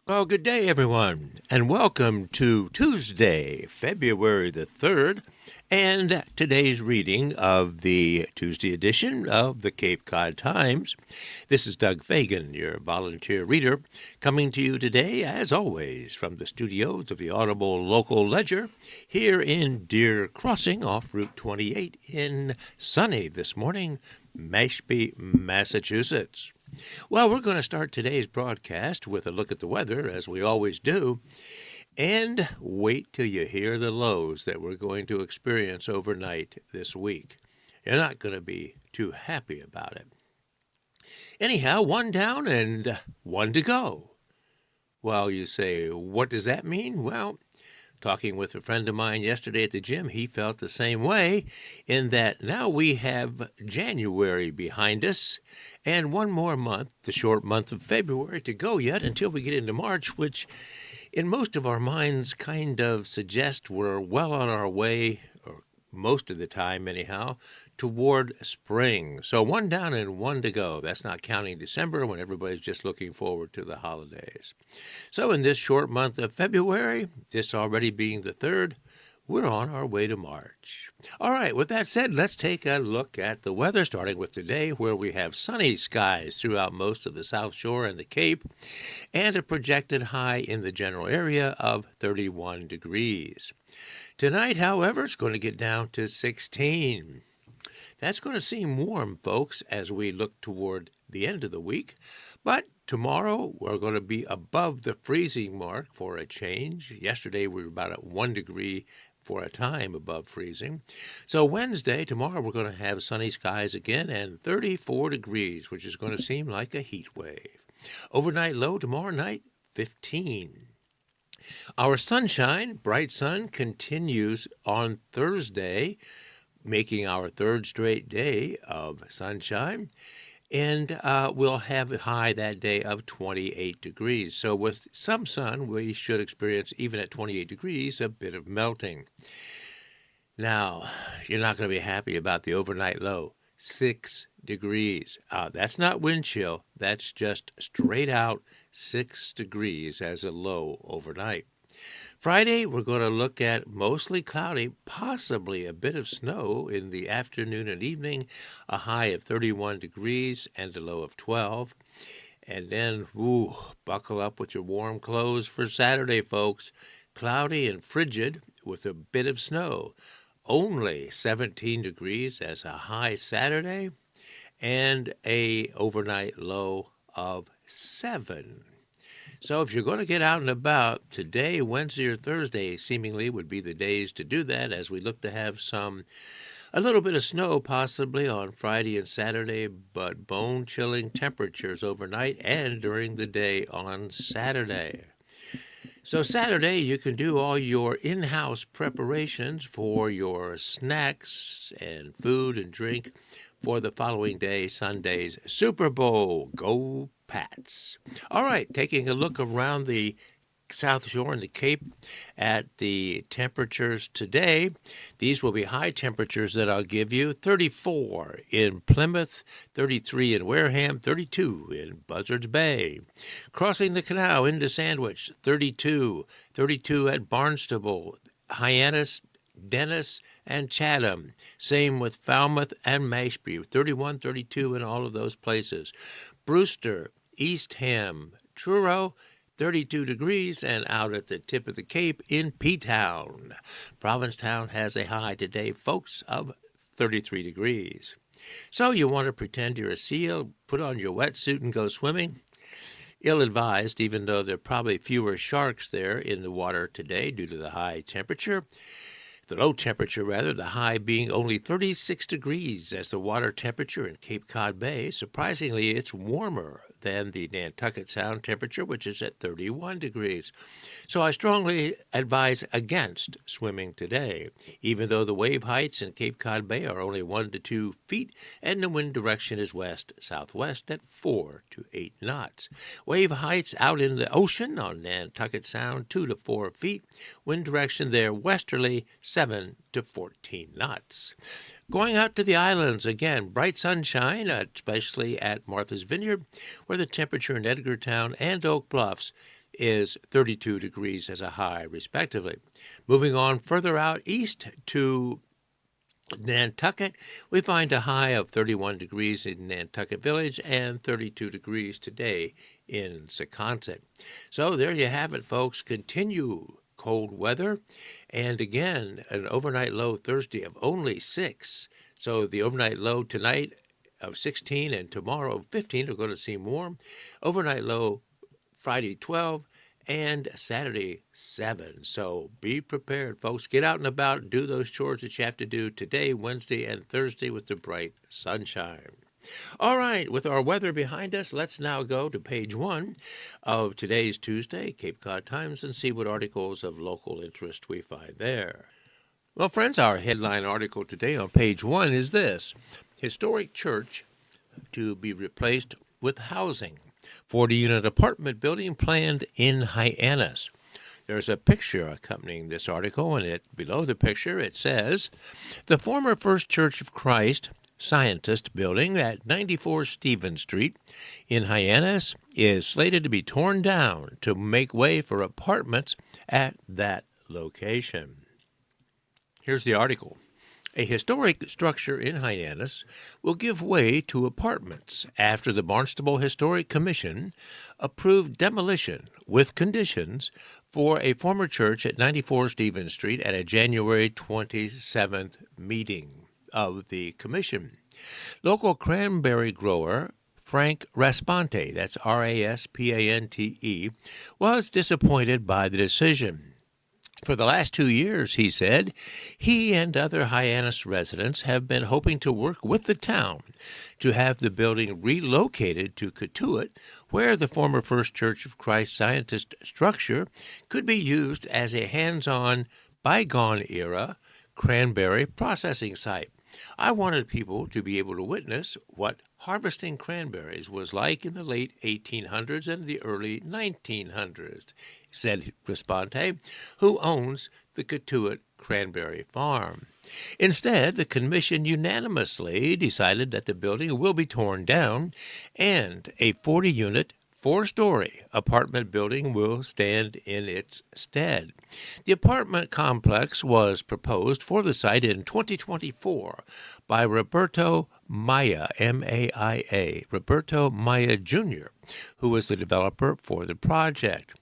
Well, good day, everyone, and welcome to Tuesday, February the 3rd, and today's reading of the Tuesday edition of the Cape Cod Times. This is Doug Fagan, your volunteer reader, coming to you today, as always, from the studios of the Audible Local Ledger here in Deer Crossing off Route 28 in sunny this morning, Mashpee, Massachusetts. Well, we're going to start today's broadcast with a look at the weather, as we always do, and wait till you hear the lows that we're going to experience overnight this week. You're not going to be too happy about it. Anyhow, one down and one to go. Well, you say, what does that mean? Well, talking with a friend of mine yesterday at the gym, he felt the same way in that now we have January behind us and one more month, the short month of February, to go yet until we get into March, which in most of our minds kind of suggest we're well on our way, or most of the time anyhow, toward spring. So one down and one to go. That's not counting December when everybody's just looking forward to the holidays. So in this short month of February, this already being the 3rd, we're on our way to March. All right, with that said, let's take a look at the weather, starting with today, where we have sunny skies throughout most of the South Shore and the Cape, and a projected high in the general area of 31 degrees. Tonight, however, it's going to get down to 16. That's going to seem warm, folks, as we look toward the end of the week. But tomorrow, we're going to be above the freezing mark for a change. Yesterday, we were about at 1 degree for a time above freezing. So Wednesday, tomorrow, we're going to have sunny skies again and 34 degrees, which is going to seem like a heat wave. Overnight low tomorrow night, 15. Our sunshine, bright sun, continues on Thursday, making our 3rd straight day of sunshine. And we'll have a high that day of 28 degrees. So with some sun, we should experience, even at 28 degrees, a bit of melting. Now, you're not going to be happy about the overnight low, 6 degrees. That's not wind chill. That's just straight out 6 degrees as a low overnight. Friday, we're going to look at mostly cloudy, possibly a bit of snow in the afternoon and evening, a high of 31 degrees and a low of 12. And then, buckle up with your warm clothes for Saturday, folks. Cloudy and frigid with a bit of snow. Only 17 degrees as a high Saturday and a overnight low of 7. So if you're going to get out and about, today, Wednesday, or Thursday seemingly would be the days to do that, as we look to have a little bit of snow possibly on Friday and Saturday, but bone-chilling temperatures overnight and during the day on Saturday. So Saturday, you can do all your in-house preparations for your snacks and food and drink for the following day, Sunday's Super Bowl. Go Pats. All right, taking a look around the South Shore and the Cape at the temperatures today. These will be high temperatures that I'll give you. 34 in Plymouth, 33 in Wareham, 32 in Buzzards Bay. Crossing the canal into Sandwich, 32. 32 at Barnstable, Hyannis, Dennis, and Chatham. Same with Falmouth and Mashpee, 31, 32 in all of those places. Brewster, Eastham, Truro, 32 degrees, and out at the tip of the Cape in P-Town. Provincetown has a high today, folks, of 33 degrees. So you want to pretend you're a seal, put on your wetsuit and go swimming? Ill-advised, even though there are probably fewer sharks there in the water today due to the high temperature. The low temperature, rather, the high being only 36 degrees as the water temperature in Cape Cod Bay. Surprisingly, it's warmer than the Nantucket Sound temperature, which is at 31 degrees. So I strongly advise against swimming today, even though the wave heights in Cape Cod Bay are only 1 to 2 feet, and the wind direction is west-southwest at 4 to 8 knots. Wave heights out in the ocean on Nantucket Sound, 2 to 4 feet. Wind direction there westerly, 7 to 14 knots. Going out to the islands, again, bright sunshine, especially at Martha's Vineyard, where the temperature in Edgartown and Oak Bluffs is 32 degrees as a high, respectively. Moving on further out east to Nantucket, we find a high of 31 degrees in Nantucket Village and 32 degrees today in Secaucet. So there you have it, folks. Continue cold weather. And again, an overnight low Thursday of only 6. So the overnight low tonight of 16 and tomorrow 15 are going to seem warm. Overnight low Friday 12 and Saturday 7. So be prepared, folks. Get out and about and do those chores that you have to do today, Wednesday, and Thursday with the bright sunshine. All right, with our weather behind us, let's now go to page 1 of today's Tuesday Cape Cod Times and see what articles of local interest we find there. Well, friends, our headline article today on page 1 is this: Historic Church to be replaced with housing. 40-unit apartment building planned in Hyannis. There's a picture accompanying this article, and below the picture it says, the former First Church of Christ Scientist building at 94 Stephen Street in Hyannis is slated to be torn down to make way for apartments at that location. Here's the article. A historic structure in Hyannis will give way to apartments after the Barnstable Historic Commission approved demolition with conditions for a former church at 94 Stephen Street at a January 27th meeting of the commission. Local cranberry grower Frank Raspante, that's Raspante, was disappointed by the decision. For the last 2 years, he said, he and other Hyannis residents have been hoping to work with the town to have the building relocated to Cotuit, where the former First Church of Christ Scientist structure could be used as a hands-on, bygone-era cranberry processing site. I wanted people to be able to witness what harvesting cranberries was like in the late 1800s and the early 1900s, said Raspante, who owns the Cotuit Cranberry Farm. Instead, the commission unanimously decided that the building will be torn down and a 40-unit, 4-story apartment building will stand in its stead. The apartment complex was proposed for the site in 2024 by Roberto Maya, M-A-I-A, Roberto Maya Jr., who was the developer for the project.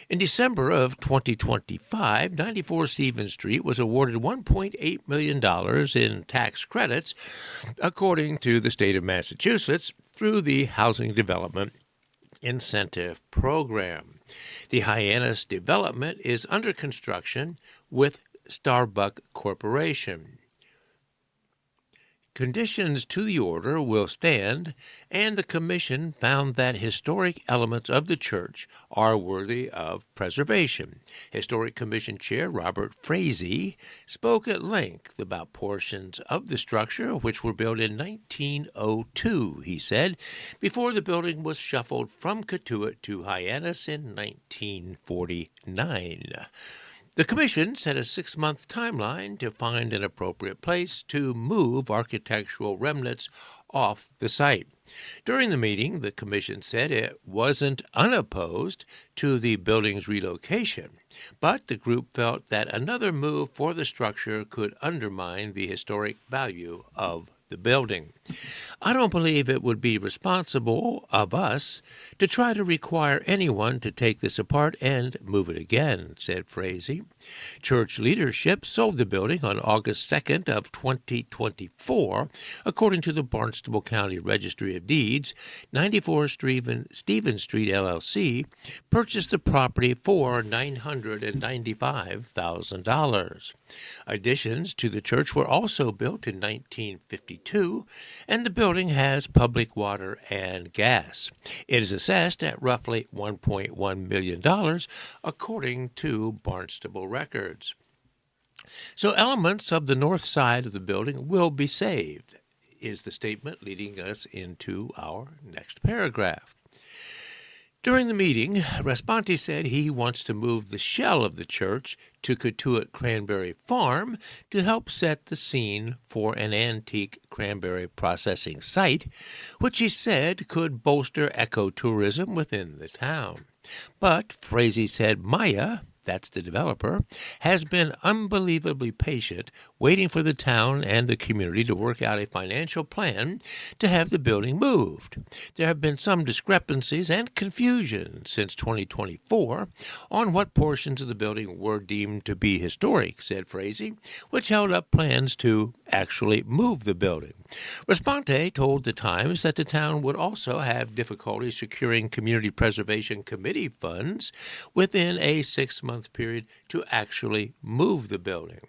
In December of 2025, 94 Stephen Street was awarded $1.8 million in tax credits, according to the state of Massachusetts, through the Housing Development Incentive Program. The Hyannis development is under construction with Starbuck Corporation. Conditions to the order will stand, and the commission found that historic elements of the church are worthy of preservation. Historic Commission Chair Robert Frazee spoke at length about portions of the structure which were built in 1902, he said, before the building was shuffled from Cotuit to Hyannis in 1949. The commission set a 6-month timeline to find an appropriate place to move architectural remnants off the site. During the meeting, the commission said it wasn't unopposed to the building's relocation, but the group felt that another move for the structure could undermine the historic value of the building. I don't believe it would be responsible of us to try to require anyone to take this apart and move it again, said Frazee. Church leadership sold the building on August 2nd of 2024. According to the Barnstable County Registry of Deeds, 94 Stephen Street LLC purchased the property for $995,000. Additions to the church were also built in 1952, and the building has public water and gas. It is assessed at roughly $1.1 million, according to Barnstable records. So elements of the north side of the building will be saved, is the statement leading us into our next paragraph. During the meeting, Responti said he wants to move the shell of the church to Cotuit Cranberry Farm to help set the scene for an antique cranberry processing site, which he said could bolster ecotourism within the town. But Frazee said Maya, that's the developer, has been unbelievably patient, waiting for the town and the community to work out a financial plan to have the building moved. There have been some discrepancies and confusion since 2024 on what portions of the building were deemed to be historic, said Frazee, which held up plans to actually move the building. Responte told the Times that the town would also have difficulty securing Community Preservation Committee funds within a 6-month period to actually move the building.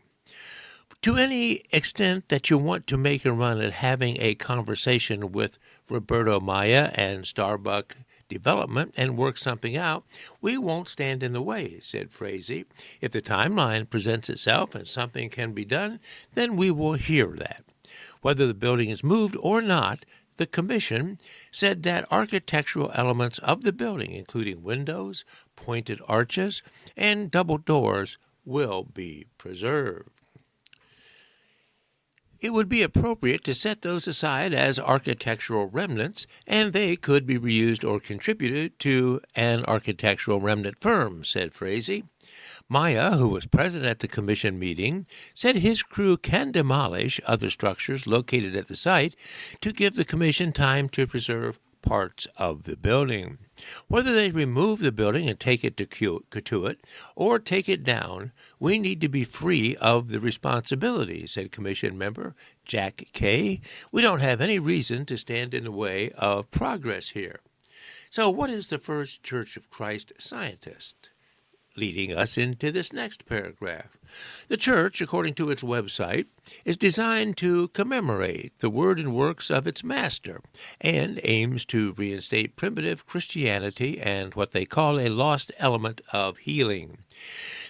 To any extent that you want to make a run at having a conversation with Roberto Maya and Starbuck Development and work something out, we won't stand in the way, said Frazee. If the timeline presents itself and something can be done, then we will hear that. Whether the building is moved or not, the commission said that architectural elements of the building, including windows, pointed arches, and double doors, will be preserved. It would be appropriate to set those aside as architectural remnants, and they could be reused or contributed to an architectural remnant firm, said Frazee. Maya, who was present at the commission meeting, said his crew can demolish other structures located at the site to give the commission time to preserve parts of the building. Whether they remove the building and take it to Cotuit or take it down, we need to be free of the responsibility, said Commission member Jack Kay. We don't have any reason to stand in the way of progress here. So what is the First Church of Christ scientist? Leading us into this next paragraph. The church, according to its website, is designed to commemorate the word and works of its master and aims to reinstate primitive Christianity and what they call a lost element of healing.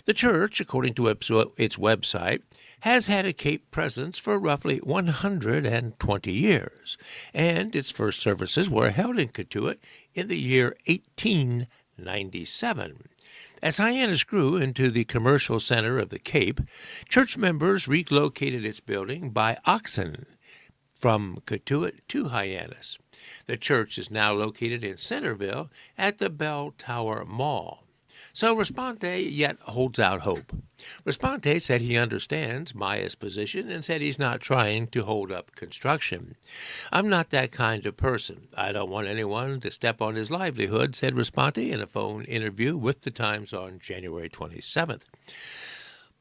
The church, according to its website, has had a Cape presence for roughly 120 years, and its first services were held in Cotuit in the year 1897. As Hyannis grew into the commercial center of the Cape, church members relocated its building by oxen from Cotuit to Hyannis. The church is now located in Centerville at the Bell Tower Mall. So Responte yet holds out hope. Responte said he understands Maya's position and said he's not trying to hold up construction. I'm not that kind of person. I don't want anyone to step on his livelihood, said Responte in a phone interview with the Times on January 27th.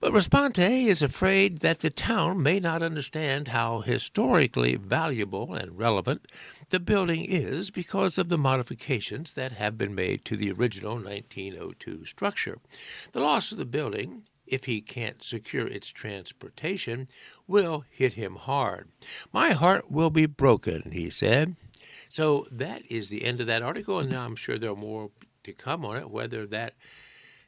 But Responte is afraid that the town may not understand how historically valuable and relevant the building is because of the modifications that have been made to the original 1902 structure. The loss of the building, if he can't secure its transportation, will hit him hard. My heart will be broken, he said. So that is the end of that article, and now I'm sure there are more to come on it, whether that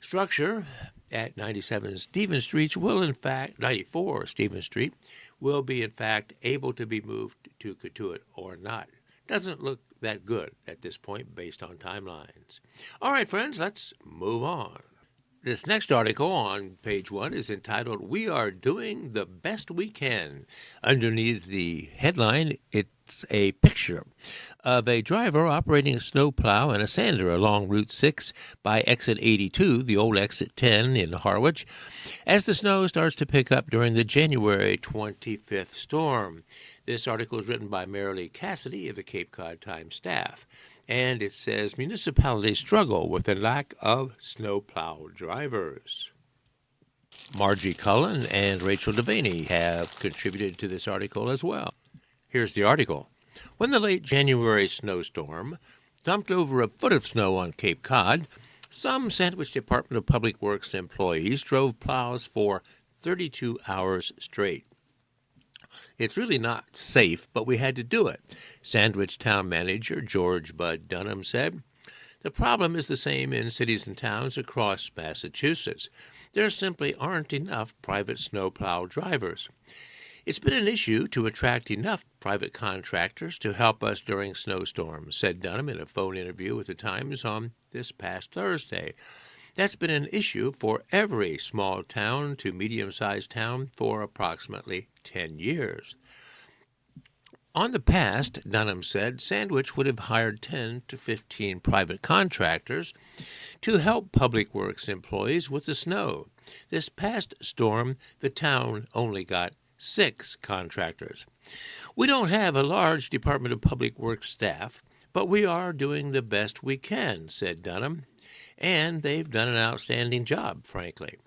structure at 97 Stephen Street will in fact, 94 Stephen Street, will be in fact able to be moved to Cotuit or not. Doesn't look that good at this point based on timelines. All right, friends, let's move on. This next article on page 1 is entitled, "We Are Doing the Best We Can." Underneath the headline, it's a picture of a driver operating a snowplow and a sander along Route 6 by exit 82, the old exit 10 in Harwich, as the snow starts to pick up during the January 25th storm. This article is written by Marilee Cassidy of the Cape Cod Times staff, and it says municipalities struggle with the lack of snowplow drivers. Margie Cullen and Rachel Devaney have contributed to this article as well. Here's the article. When the late January snowstorm dumped over a foot of snow on Cape Cod, some Sandwich Department of Public Works employees drove plows for 32 hours straight. It's really not safe, but we had to do it, Sandwich Town Manager George Bud Dunham said. The problem is the same in cities and towns across Massachusetts. There simply aren't enough private snowplow drivers. It's been an issue to attract enough private contractors to help us during snowstorms, said Dunham in a phone interview with the Times on this past Thursday. That's been an issue for every small town to medium-sized town for approximately 10 years. On the past, Dunham said, Sandwich would have hired 10 to 15 private contractors to help public works employees with the snow. This past storm, the town only got 6 contractors. We don't have a large Department of Public Works staff, but we are doing the best we can, said Dunham, and they've done an outstanding job, frankly.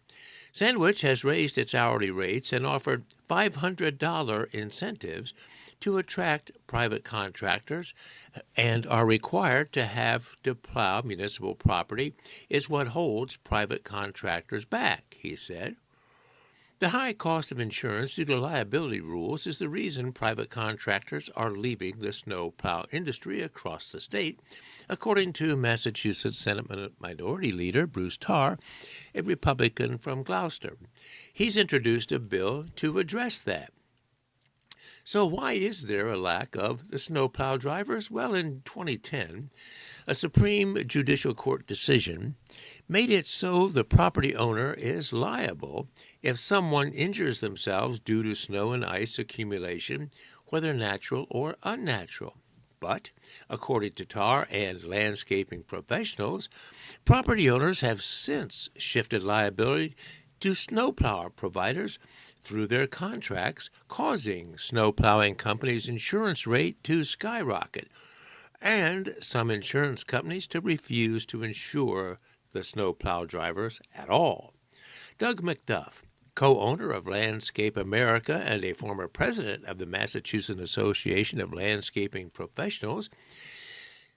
Sandwich has raised its hourly rates and offered $500 incentives to attract private contractors and are required to have to plow municipal property is what holds private contractors back, he said. The high cost of insurance due to liability rules is the reason private contractors are leaving the snow plow industry across the state, according to Massachusetts Senate Minority Leader Bruce Tarr, a Republican from Gloucester. He's introduced a bill to address that. So why is there a lack of the snowplow drivers? Well, in 2010, a Supreme Judicial Court decision made it so the property owner is liable if someone injures themselves due to snow and ice accumulation, whether natural or unnatural. But, according to Tarr and landscaping professionals, property owners have since shifted liability to snowplow providers through their contracts, causing snow plowing companies' insurance rate to skyrocket, and some insurance companies to refuse to insure the snowplow drivers at all. Doug McDuff, co-owner of Landscape America and a former president of the Massachusetts Association of Landscaping Professionals,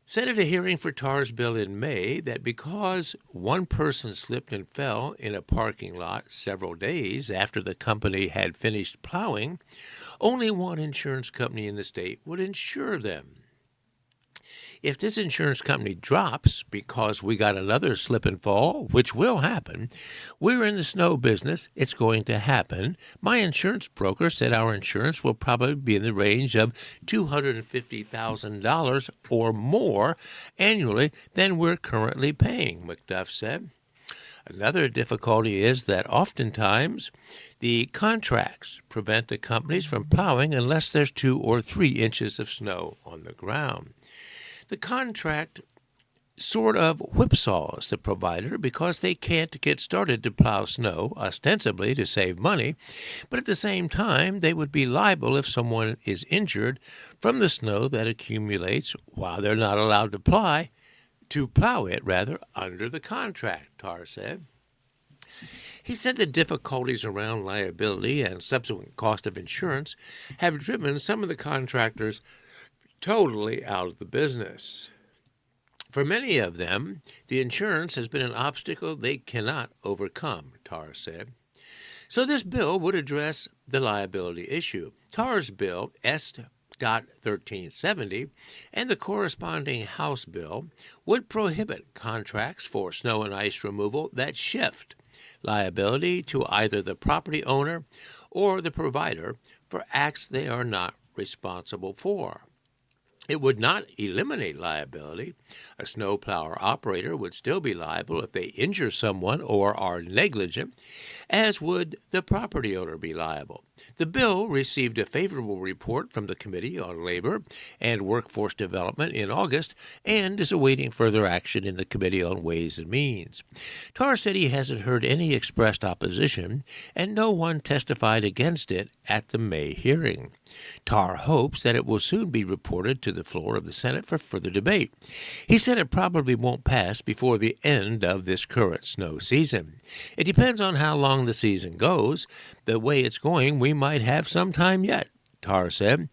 said at a hearing for Tarr's bill in May that because one person slipped and fell in a parking lot several days after the company had finished plowing, only one insurance company in the state would insure them. If this insurance company drops because we got another slip and fall, which will happen, we're in the snow business, it's going to happen. My insurance broker said our insurance will probably be in the range of $250,000 or more annually than we're currently paying, McDuff said. Another difficulty is that oftentimes the contracts prevent the companies from plowing unless there's 2 or 3 inches of snow on the ground. The contract sort of whipsaws the provider because they can't get started to plow snow, ostensibly to save money, but at the same time they would be liable if someone is injured from the snow that accumulates while they're not allowed to plow it under the contract, Tarr said. He said the difficulties around liability and subsequent cost of insurance have driven some of the contractors totally out of the business. For many of them, the insurance has been an obstacle they cannot overcome, Tarr said. So this bill would address the liability issue. Tarr's bill, S.1370, and the corresponding House bill would prohibit contracts for snow and ice removal that shift liability to either the property owner or the provider for acts they are not responsible for. It would not eliminate liability. A snowplower operator would still be liable if they injure someone or are negligent, as would the property owner be liable. The bill received a favorable report from the Committee on Labor and Workforce Development in August and is awaiting further action in the Committee on Ways and Means. Tarr said he hasn't heard any expressed opposition, and no one testified against it at the May hearing. Tarr hopes that it will soon be reported to the floor of the Senate for further debate. He said it probably won't pass before the end of this current snow season. It depends on how long the season goes. The way it's going, we might have some time yet, Tarr said.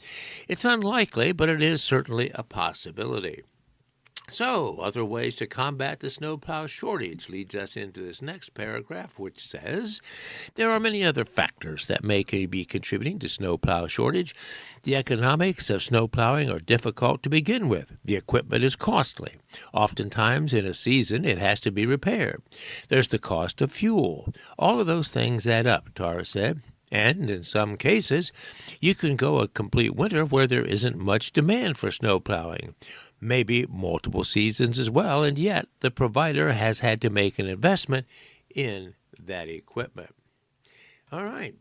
It's unlikely, but it is certainly a possibility. So, other ways to combat the snowplow shortage leads us into this next paragraph, which says, there are many other factors that may be contributing to snowplow shortage. The economics of snowplowing are difficult to begin with. The equipment is costly. Oftentimes, in a season, it has to be repaired. There's the cost of fuel. All of those things add up, Tarr said. And in some cases, you can go a complete winter where there isn't much demand for snow plowing, maybe multiple seasons as well, and yet the provider has had to make an investment in that equipment. All right,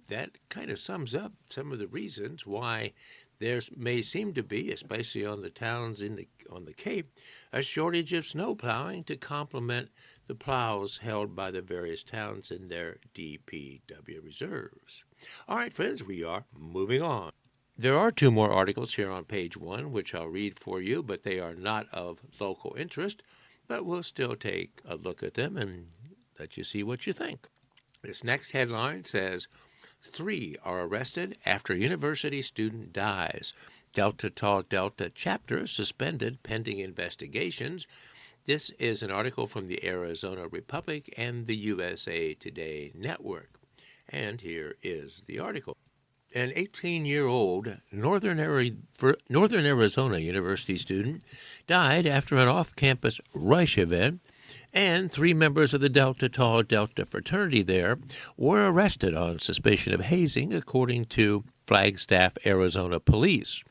that kind of sums up some of the reasons why there may seem to be, especially on the towns on the Cape, a shortage of snow plowing to complement the plows held by the various towns in their DPW reserves. All right, friends, we are moving on. There are two more articles here on page 1, which I'll read for you, but they are not of local interest, but we'll still take a look at them and let you see what you think. This next headline says, 3 are arrested after university student dies. Delta Tau Delta chapter suspended pending investigations. This is an article from the Arizona Republic and the USA Today Network. And here is the article. An 18-year-old Northern Arizona University student died after an off-campus rush event, and 3 members of the Delta Tau Delta fraternity there were arrested on suspicion of hazing, according to Flagstaff, Arizona police.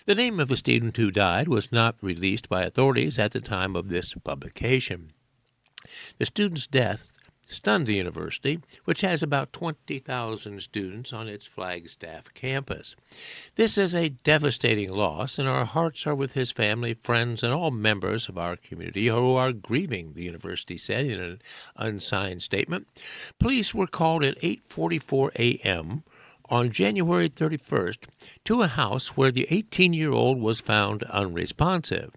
The name of the student who died was not released by authorities at the time of this publication. The student's death stunned the university, which has about 20,000 students on its Flagstaff campus. This is a devastating loss, and our hearts are with his family, friends, and all members of our community who are grieving, the university said in an unsigned statement. Police were called at 8:44 a.m. on January 31st to a house where the 18-year-old was found unresponsive.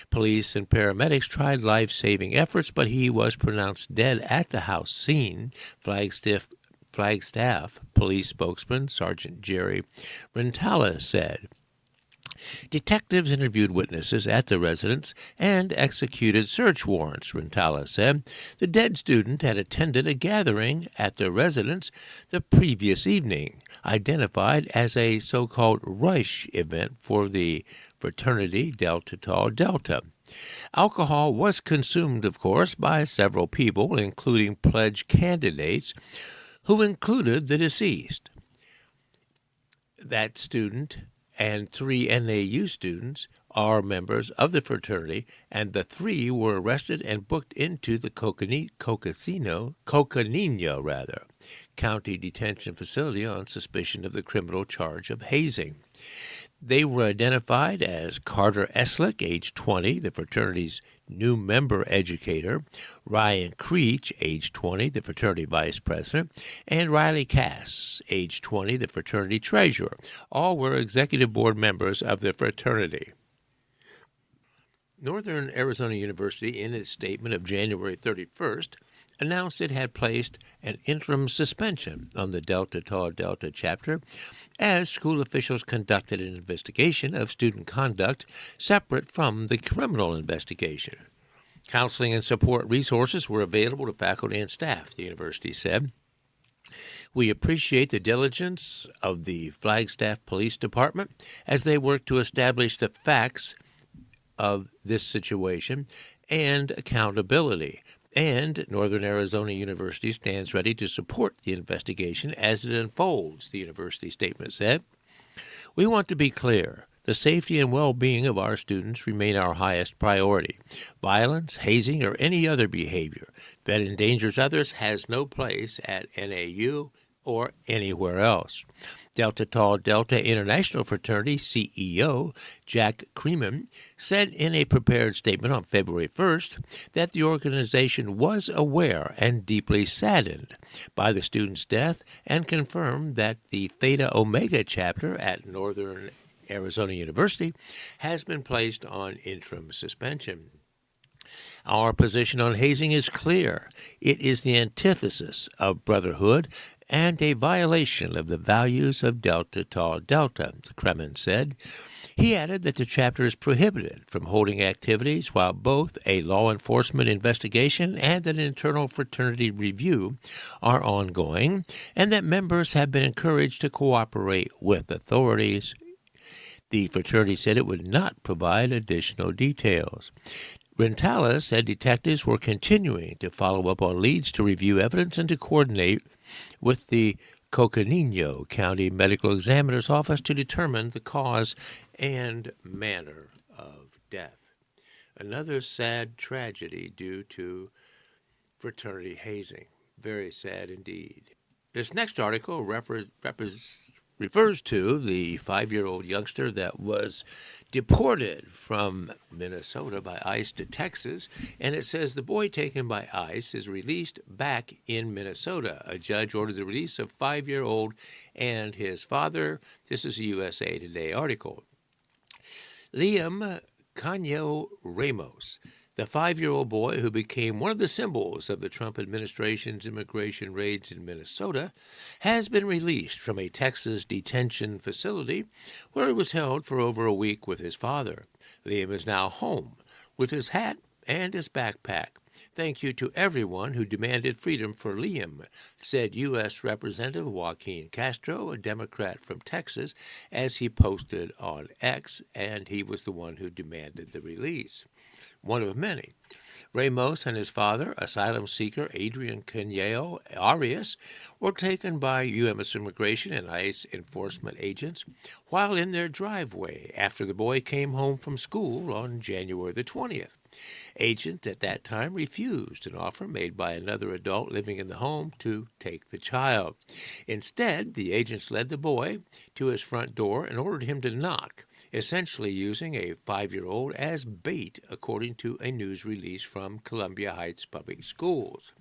Police and paramedics tried life-saving efforts, but he was pronounced dead at the house scene, Flagstaff police spokesman Sergeant Jerry Rentala said. Detectives interviewed witnesses at the residence and executed search warrants, Rentala said. The dead student had attended a gathering at the residence the previous evening, identified as a so-called rush event for the fraternity Delta Tau Delta. Alcohol was consumed, of course, by several people, including pledge candidates, who included the deceased. That student and 3 NAU students are members of the fraternity, and the 3 were arrested and booked into the Coconino County Detention Facility on suspicion of the criminal charge of hazing. They were identified as Carter Eslick, age 20, the fraternity's new member educator, Ryan Creech, age 20, the fraternity vice president, and Riley Cass, age 20, the fraternity treasurer. All were executive board members of the fraternity. Northern Arizona University, in its statement of January 31st, announced it had placed an interim suspension on the Delta Tau Delta chapter as school officials conducted an investigation of student conduct separate from the criminal investigation. Counseling and support resources were available to faculty and staff, the university said. We appreciate the diligence of the Flagstaff Police Department as they work to establish the facts of this situation and accountability. And Northern Arizona University stands ready to support the investigation as it unfolds, the university statement said. We want to be clear. The safety and well-being of our students remain our highest priority. Violence, hazing, or any other behavior that endangers others has no place at NAU or anywhere else. Delta Tau Delta International Fraternity CEO Jack Creeman said in a prepared statement on February 1st that the organization was aware and deeply saddened by the student's death and confirmed that the Theta Omega chapter at Northern Arizona University has been placed on interim suspension. Our position on hazing is clear. It is the antithesis of brotherhood and a violation of the values of Delta Tau Delta, Creeman said. He added that the chapter is prohibited from holding activities while both a law enforcement investigation and an internal fraternity review are ongoing, and that members have been encouraged to cooperate with authorities. The fraternity said it would not provide additional details. Rentala said detectives were continuing to follow up on leads to review evidence and to coordinate with the Coconino County Medical Examiner's Office to determine the cause and manner of death. Another sad tragedy due to fraternity hazing. Very sad indeed. This next article refers to the 5-year-old youngster that was deported from Minnesota by ICE to Texas, and it says the boy taken by ICE is released back in Minnesota. A judge ordered the release of 5-year-old and his father. This is a USA Today article. Liam Canyo Ramos, the 5-year-old boy who became one of the symbols of the Trump administration's immigration raids in Minnesota, has been released from a Texas detention facility where he was held for over a week with his father. Liam is now home with his hat and his backpack. Thank you to everyone who demanded freedom for Liam, said U.S. Representative Joaquin Castro, a Democrat from Texas, as he posted on X, and he was the one who demanded the release. One of many. Ramos and his father, asylum seeker Adrian Canyo Arias, were taken by U.S. Immigration and ICE enforcement agents while in their driveway after the boy came home from school on January the 20th. Agents at that time refused an offer made by another adult living in the home to take the child. Instead, the agents led the boy to his front door and ordered him to knock, essentially using a 5-year-old as bait, according to a news release from Columbia Heights Public Schools.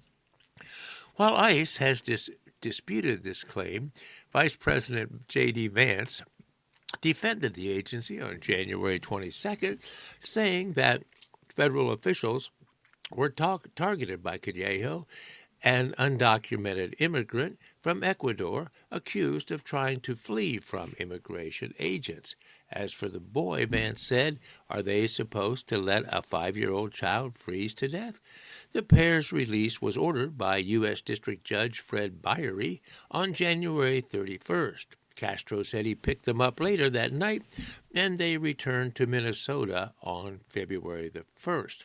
While ICE has disputed this claim, Vice President J.D. Vance defended the agency on January 22nd, saying that federal officials were targeted by Canyo, an undocumented immigrant from Ecuador accused of trying to flee from immigration agents. As for the boy, Vance said, are they supposed to let a 5-year-old child freeze to death? The pair's release was ordered by U.S. District Judge Fred Biery on January 31st. Castro said he picked them up later that night, and they returned to Minnesota on February the 1st.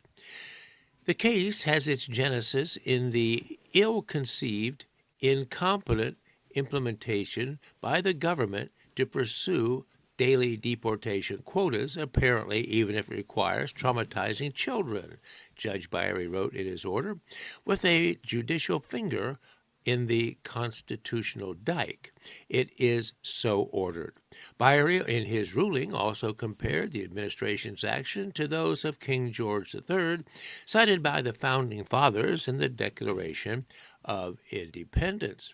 The case has its genesis in the ill-conceived, incompetent implementation by the government to pursue daily deportation quotas, apparently even if it requires traumatizing children, Judge Biery wrote in his order, with a judicial finger in the constitutional dike. It is so ordered. Biery, in his ruling, also compared the administration's action to those of King George III, cited by the Founding Fathers in the Declaration of Independence.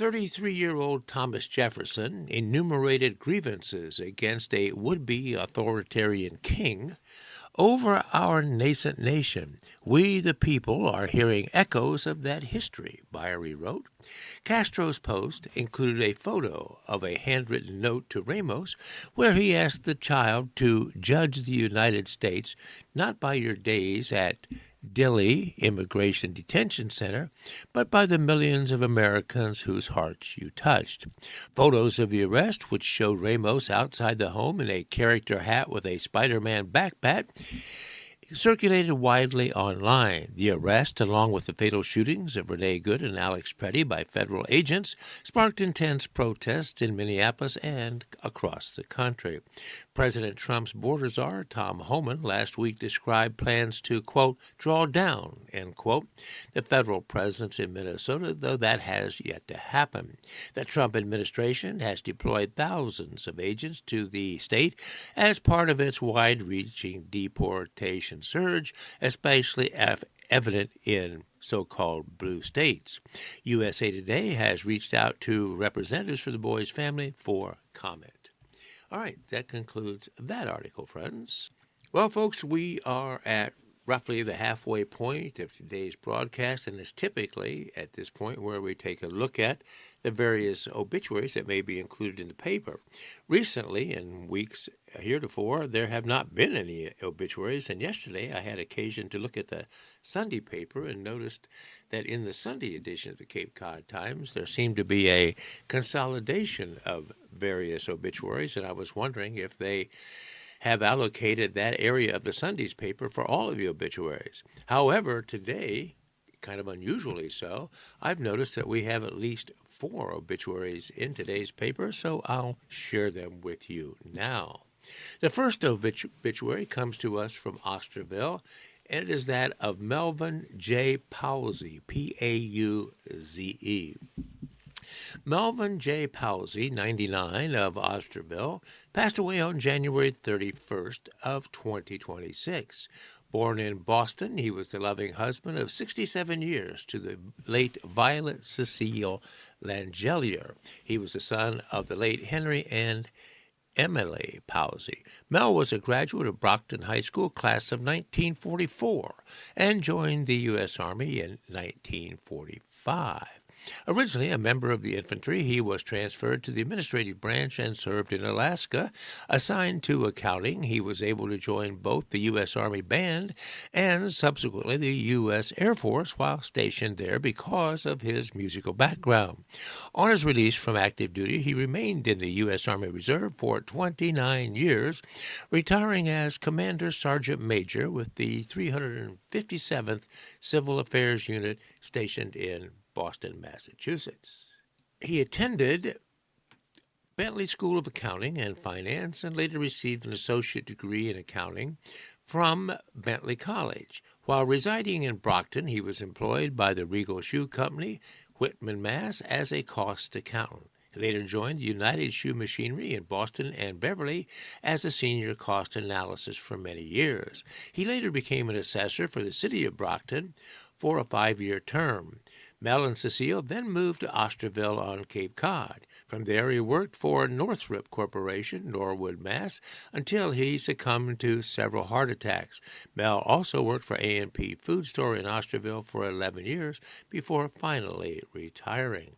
33-year-old Thomas Jefferson enumerated grievances against a would-be authoritarian king. Over our nascent nation, we the people are hearing echoes of that history, Biery wrote. Castro's post included a photo of a handwritten note to Ramos where he asked the child to judge the United States not by your days at Dilley Immigration Detention Center, but by the millions of Americans whose hearts you touched. Photos of the arrest, which showed Ramos outside the home in a character hat with a Spider-Man backpack, circulated widely online. The arrest, along with the fatal shootings of Renee Good and Alex Preddy by federal agents, sparked intense protests in Minneapolis and across the country. President Trump's border czar, Tom Homan, last week described plans to, quote, draw down, end quote, the federal presence in Minnesota, though that has yet to happen. The Trump administration has deployed thousands of agents to the state as part of its wide-reaching deportation surge, especially evident in so-called blue states. USA Today has reached out to representatives for the boy's family for comment. All right, that concludes that article, friends. Well, folks, we are at roughly the halfway point of today's broadcast, and it's typically at this point where we take a look at the various obituaries that may be included in the paper. Recently, in weeks heretofore, there have not been any obituaries, and yesterday I had occasion to look at the Sunday paper and noticed that in the Sunday edition of the Cape Cod Times, there seemed to be a consolidation of various obituaries, and I was wondering if they have allocated that area of the Sunday's paper for all of the obituaries. However, today, kind of unusually so. I've noticed that we have at least 4 obituaries in today's paper, so I'll share them with you now. The first obituary comes to us from Osterville, and it is that of Melvin J. Pausey, Pauze. Melvin J. Pausey, 99, of Osterville, passed away on January 31st of 2026. Born in Boston, he was the loving husband of 67 years to the late Violet Cecile Langelier. He was the son of the late Henry and Emily Pausey. Mel was a graduate of Brockton High School, class of 1944, and joined the U.S. Army in 1945. Originally a member of the infantry, he was transferred to the administrative branch and served in Alaska. Assigned to accounting, he was able to join both the U.S. Army Band and subsequently the U.S. Air Force while stationed there because of his musical background. On his release from active duty, he remained in the U.S. Army Reserve for 29 years, retiring as Commander Sergeant Major with the 357th Civil Affairs Unit stationed in Boston, Massachusetts. He attended Bentley School of Accounting and Finance and later received an associate degree in accounting from Bentley College. While residing in Brockton, he was employed by the Regal Shoe Company, Whitman, Mass., as a cost accountant. He later joined the United Shoe Machinery in Boston and Beverly as a senior cost analyst for many years. He later became an assessor for the city of Brockton for a 5-year term. Mel and Cecile then moved to Osterville on Cape Cod. From there, he worked for Northrop Corporation, Norwood, Mass., until he succumbed to several heart attacks. Mel also worked for A&P Food Store in Osterville for 11 years before finally retiring.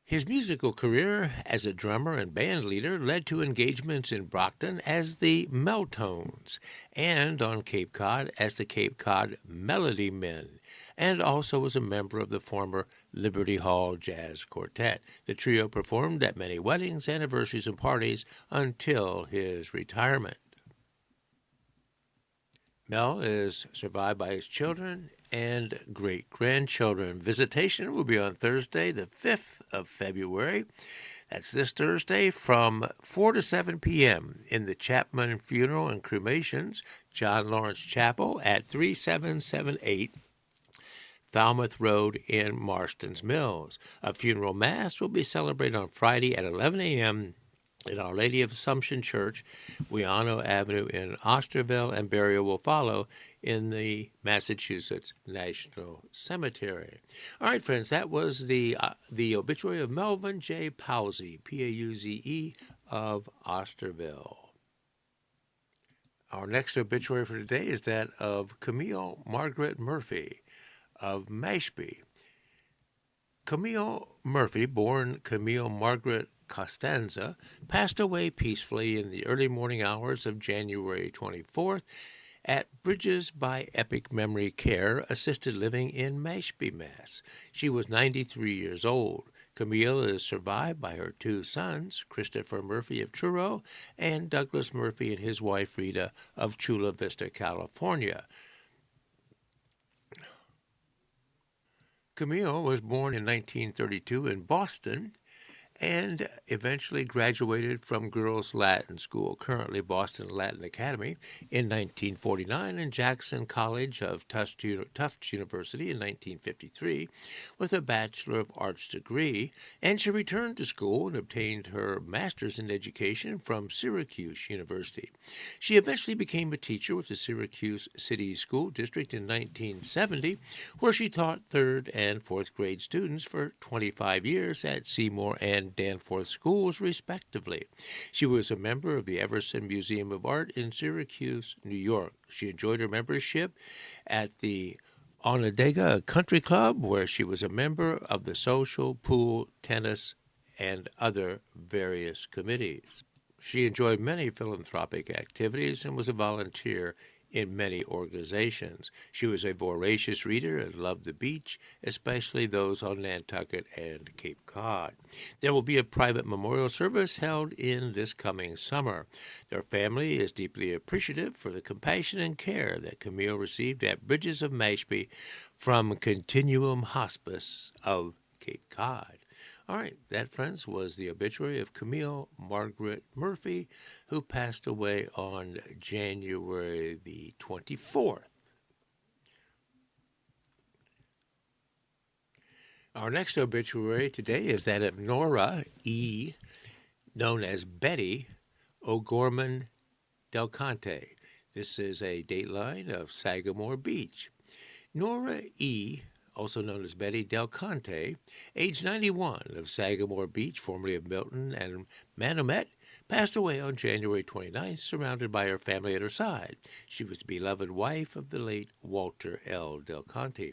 His musical career as a drummer and band leader led to engagements in Brockton as the Meltones and on Cape Cod as the Cape Cod Melody Men, and also was a member of the former Liberty Hall Jazz Quartet. The trio performed at many weddings, anniversaries, and parties until his retirement. Mel is survived by his children and great-grandchildren. Visitation will be on Thursday, the 5th of February. That's this Thursday from 4 to 7 p.m. in the Chapman Funeral and Cremations, John Lawrence Chapel at 3778 Falmouth Road in Marston's Mills. A funeral mass will be celebrated on Friday at 11 a.m. at Our Lady of Assumption Church, Wiano Avenue in Osterville, and burial will follow in the Massachusetts National Cemetery. All right, friends, that was the obituary of Melvin J. Pausey, Pauze, of Osterville. Our next obituary for today is that of Camille Margaret Murphy of Mashpee. Camille Murphy, born Camille Margaret Costanza, passed away peacefully in the early morning hours of January 24th at Bridges by Epic Memory Care Assisted Living in Mashpee, Mass. She was 93 years old. Camille is survived by her 2 sons, Christopher Murphy of Truro and Douglas Murphy and his wife Rita of Chula Vista, California. Camille was born in 1932 in Boston and eventually graduated from Girls Latin School, currently Boston Latin Academy, in 1949 and Jackson College of Tufts University in 1953 with a Bachelor of Arts degree, and she returned to school and obtained her Master's in Education from Syracuse University. She eventually became a teacher with the Syracuse City School District in 1970, where she taught 3rd and 4th grade students for 25 years at Seymour and Danforth schools, respectively. She was a member of the Everson Museum of Art in Syracuse, New York. She enjoyed her membership at the Onondaga Country Club, where she was a member of the social, pool, tennis, and other various committees. She enjoyed many philanthropic activities and was a volunteer in many organizations. She was a voracious reader and loved the beach, especially those on Nantucket and Cape Cod. There will be a private memorial service held in this coming summer. Their family is deeply appreciative for the compassion and care that Camille received at Bridges of Mashpee from Continuum Hospice of Cape Cod. All right, that, friends, was the obituary of Camille Margaret Murphy, who passed away on January the 24th. Our next obituary today is that of Nora E., known as Betty O'Gorman Del Conte. This is a dateline of Sagamore Beach. Nora E., also known as Betty Del Conte, age 91, of Sagamore Beach, formerly of Milton and Manomet, passed away on January 29th, surrounded by her family at her side. She was the beloved wife of the late Walter L. Del Conte.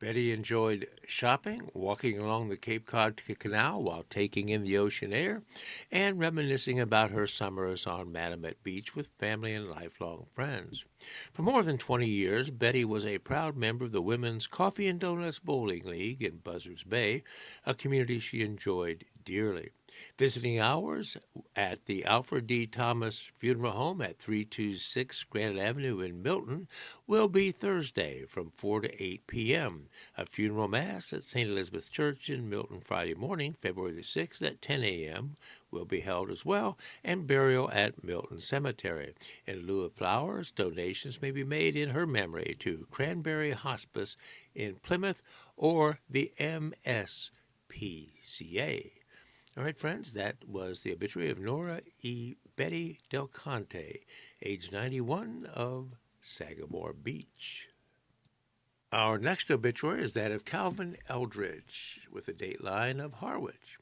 Betty enjoyed shopping, walking along the Cape Cod Canal while taking in the ocean air, and reminiscing about her summers on Manomet Beach with family and lifelong friends. For more than 20 years, Betty was a proud member of the Women's Coffee and Donuts Bowling League in Buzzards Bay, a community she enjoyed dearly. Visiting hours at the Alfred D. Thomas Funeral Home at 326 Granite Avenue in Milton will be Thursday from 4 to 8 p.m. A funeral mass at St. Elizabeth Church in Milton Friday morning, February the 6th at 10 a.m. will be held as well, and burial at Milton Cemetery. In lieu of flowers, donations may be made in her memory to Cranberry Hospice in Plymouth or the MSPCA. All right, friends, that was the obituary of Nora E. Betty Del Conte, age 91, of Sagamore Beach. Our next obituary is that of Calvin Eldridge, with a dateline of Harwich.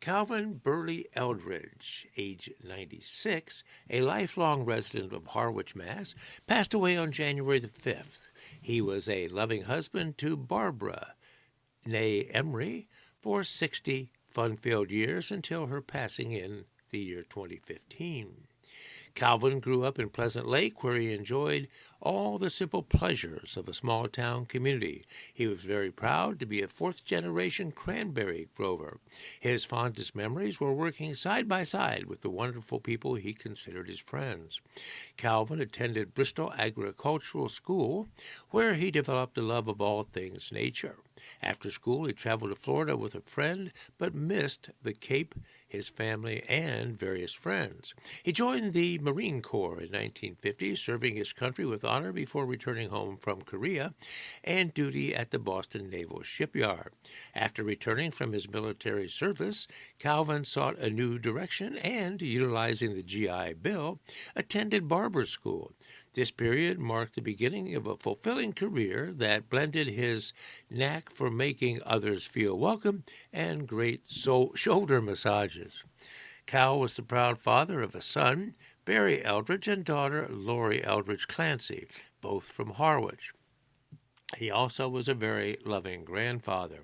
Calvin Burley Eldridge, age 96, a lifelong resident of Harwich, Mass., passed away on January the 5th. He was a loving husband to Barbara, née Emery, for 60 fun-filled years until her passing in the year 2015. Calvin grew up in Pleasant Lake, where he enjoyed all the simple pleasures of a small-town community. He was very proud to be a fourth-generation cranberry grower. His fondest memories were working side by side with the wonderful people he considered his friends. Calvin attended Bristol Agricultural School, where he developed a love of all things nature. After school, he traveled to Florida with a friend, but missed the Cape, his family, and various friends. He joined the Marine Corps in 1950, serving his country with honor before returning home from Korea and duty at the Boston Naval Shipyard. After returning from his military service, Calvin sought a new direction and, utilizing the GI Bill, attended barber school. This period marked the beginning of a fulfilling career that blended his knack for making others feel welcome and great shoulder massages. Cal was the proud father of a son, Barry Eldridge, and daughter, Lori Eldridge Clancy, both from Harwich. He also was a very loving grandfather.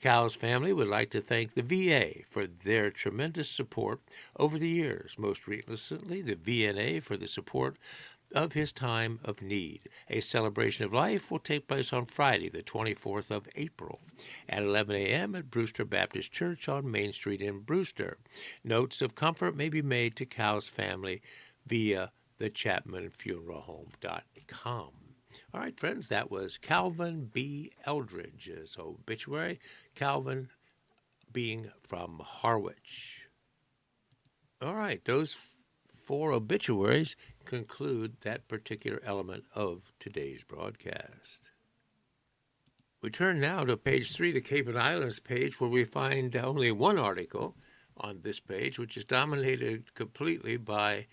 Cal's family would like to thank the VA for their tremendous support over the years, most recently the VNA for the support of his time of need. A celebration of life will take place on Friday, the 24th of April, at 11 a.m. at Brewster Baptist Church on Main Street in Brewster. Notes of comfort may be made to Cal's family via thechapmanfuneralhome.com. All right, friends, that was Calvin B. Eldridge's obituary, Calvin being from Harwich. All right, those four obituaries conclude that particular element of today's broadcast. We turn now to page 3, the Cape and Islands page, where we find only one article on this page, which is dominated completely by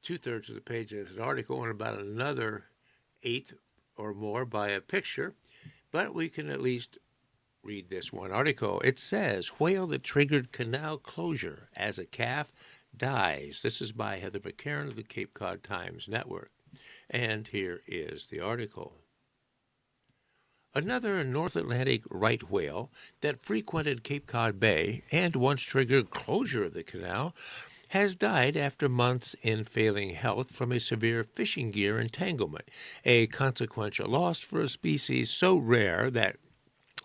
two-thirds of the page as an article and about another eighth or more by a picture, but we can at least read this one article. It says, "Whale that triggered canal closure as a calf dies." This is by Heather McCarran of the Cape Cod Times Network. And here is the article. Another North Atlantic right whale that frequented Cape Cod Bay and once triggered closure of the canal has died after months in failing health from a severe fishing gear entanglement, a consequential loss for a species so rare that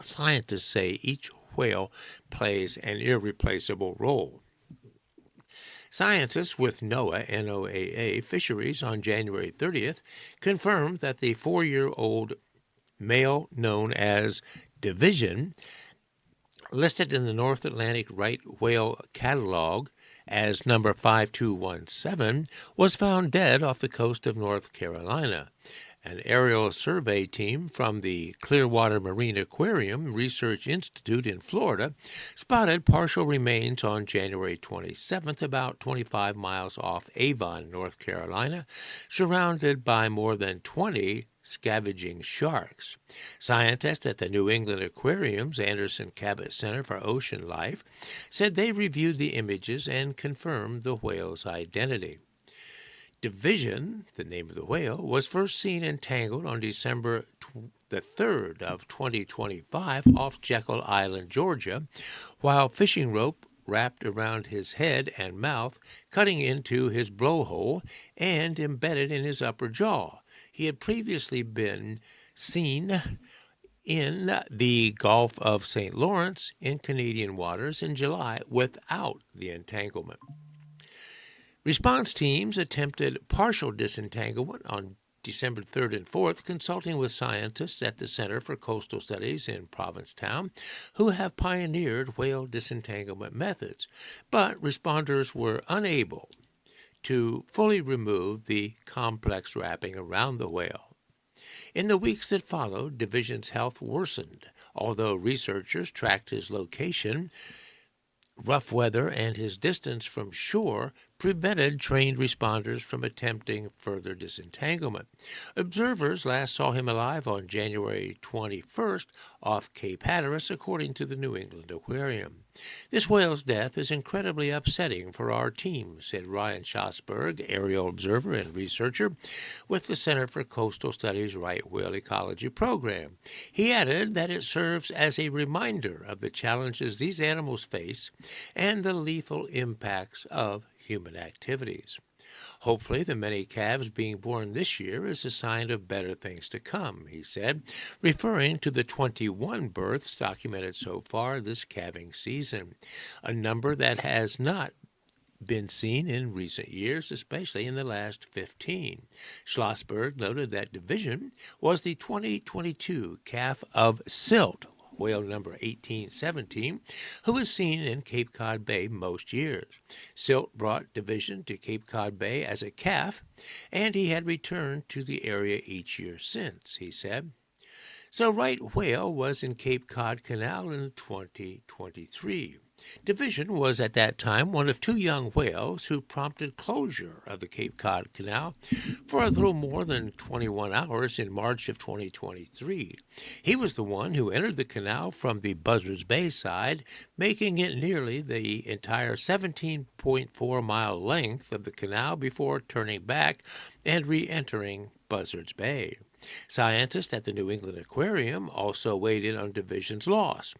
scientists say each whale plays an irreplaceable role. Scientists with NOAA, NOAA Fisheries on January 30th confirmed that the 4-year-old male known as Division, listed in the North Atlantic Right Whale Catalog as number 5217, was found dead off the coast of North Carolina. An aerial survey team from the Clearwater Marine Aquarium Research Institute in Florida spotted partial remains on January 27th, about 25 miles off Avon, North Carolina, surrounded by more than 20 scavenging sharks. Scientists at the New England Aquarium's Anderson Cabot Center for Ocean Life said they reviewed the images and confirmed the whale's identity. Division, the name of the whale, was first seen entangled on December the 3rd of 2025 off Jekyll Island, Georgia, while fishing rope wrapped around his head and mouth, cutting into his blowhole, and embedded in his upper jaw. He had previously been seen in the Gulf of St. Lawrence in Canadian waters in July without the entanglement. Response teams attempted partial disentanglement on December 3rd and 4th, consulting with scientists at the Center for Coastal Studies in Provincetown, who have pioneered whale disentanglement methods, but responders were unable to fully remove the complex wrapping around the whale. In the weeks that followed, Division's health worsened, although researchers tracked his location. Rough weather and his distance from shore prevented trained responders from attempting further disentanglement. Observers last saw him alive on January 21st off Cape Hatteras, according to the New England Aquarium. This whale's death is incredibly upsetting for our team, said Ryan Schosberg, aerial observer and researcher with the Center for Coastal Studies Right Whale Ecology Program. He added that it serves as a reminder of the challenges these animals face and the lethal impacts of human activities. Hopefully, the many calves being born this year is a sign of better things to come, he said, referring to the 21 births documented so far this calving season, a number that has not been seen in recent years, especially in the last 15. Schlossberg noted that Division was the 2022 calf of Silt, whale number 1817, who is seen in Cape Cod Bay most years. Silt brought Division to Cape Cod Bay as a calf, and he had returned to the area each year since, he said. So right whale was in Cape Cod Canal in 2023. Division was at that time one of 2 young whales who prompted closure of the Cape Cod Canal for a little more than 21 hours in March of 2023. He was the one who entered the canal from the Buzzards Bay side, making it nearly the entire 17.4-mile length of the canal before turning back and re-entering Buzzards Bay. Scientists at the New England Aquarium also weighed in on Division's loss.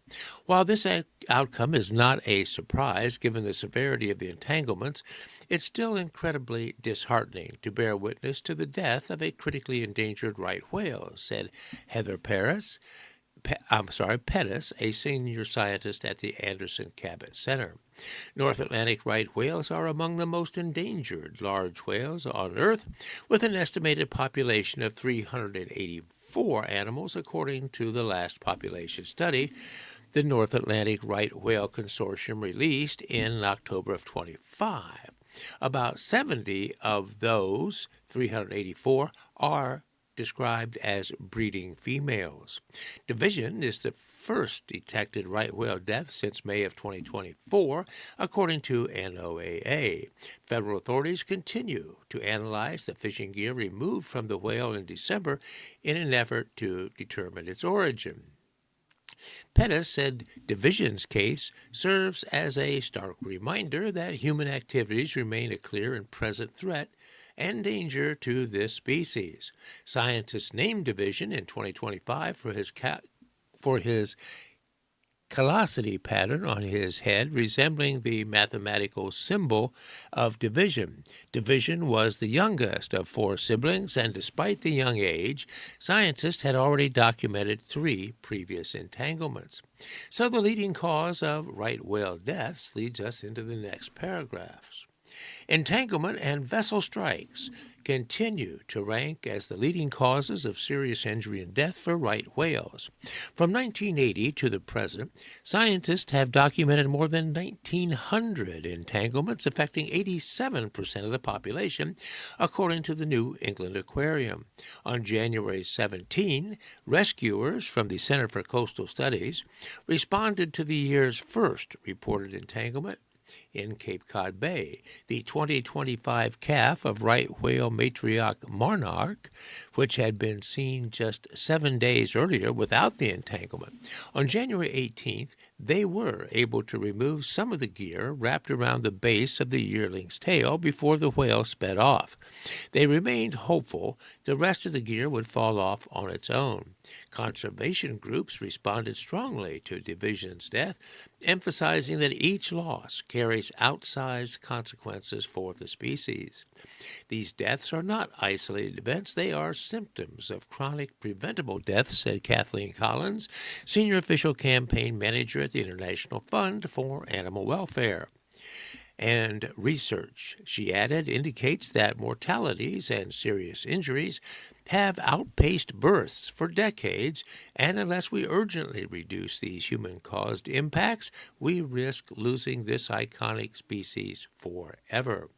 While this outcome is not a surprise given the severity of the entanglements, it's still incredibly disheartening to bear witness to the death of a critically endangered right whale, said Heather Pettis, a senior scientist at the Anderson Cabot Center. North Atlantic right whales are among the most endangered large whales on Earth, with an estimated population of 384 animals, according to the last population study the North Atlantic Right Whale Consortium released in October of 25. About 70 of those 384 are described as breeding females. Division is the first detected right whale death since May of 2024, according to NOAA. Federal authorities continue to analyze the fishing gear removed from the whale in December in an effort to determine its origin. Pettis said Division's case serves as a stark reminder that human activities remain a clear and present threat and danger to this species. Scientists named Division in 2025 for his callosity pattern on his head, resembling the mathematical symbol of division. Division was the youngest of 4 siblings, and despite the young age, scientists had already documented 3 previous entanglements. So the leading cause of right whale deaths leads us into the next paragraphs. Entanglement and vessel strikes continue to rank as the leading causes of serious injury and death for right whales. From 1980 to the present, scientists have documented more than 1,900 entanglements affecting 87% of the population, according to the New England Aquarium. On January 17, rescuers from the Center for Coastal Studies responded to the year's first reported entanglement in Cape Cod Bay, the 2025 calf of right whale matriarch Monarch, which had been seen just 7 days earlier without the entanglement. On January 18th, they were able to remove some of the gear wrapped around the base of the yearling's tail before the whale sped off. They remained hopeful the rest of the gear would fall off on its own. Conservation groups responded strongly to Division's death, emphasizing that each loss carries outsized consequences for the species. These deaths are not isolated events. They are symptoms of chronic preventable deaths, said Kathleen Collins, senior official campaign manager at the International Fund for Animal Welfare. And research, she added, indicates that mortalities and serious injuries have outpaced births for decades, and unless we urgently reduce these human-caused impacts, we risk losing this iconic species forever.